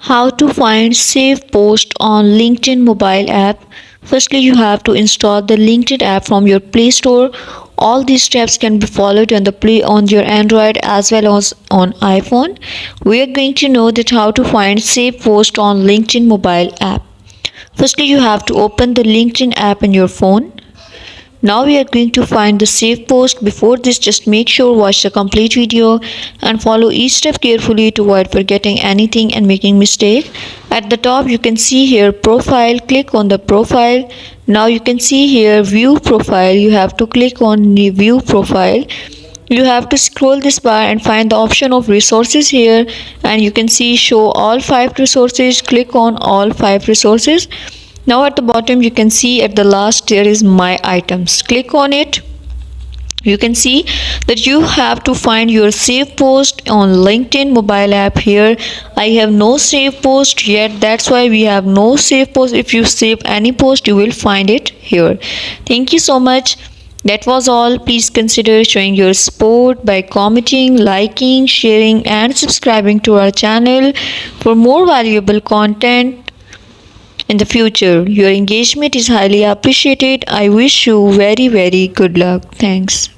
How to find save post on LinkedIn mobile app. Firstly, you have to install the LinkedIn app from your Play Store. All these steps can be followed on the Play on your Android as well as on iPhone. We are going to know that how to find save post on LinkedIn mobile app. Firstly, you have to open the LinkedIn app in your phone. Now we are going to find the save post. Before this, just make sure watch the complete video and follow each step carefully to avoid forgetting anything and making mistake. At the top you can see here profile. Click on the profile. Now you can see here view profile. You have to click on the view profile. You have to scroll this bar and find the option of resources here, and you can see show all 5 resources. Click on all 5 resources. Now at the bottom you can see at the last there is my items. Click on it. You can see that you have to find your save post on LinkedIn mobile app. Here I have no save post yet, that's why we have no save post. If you save any post you will find it here. Thank you so much. That was all. Please consider showing your support by commenting, liking, sharing and subscribing to our channel for more valuable content in the future. Your engagement is highly appreciated. I wish you very good luck. Thanks.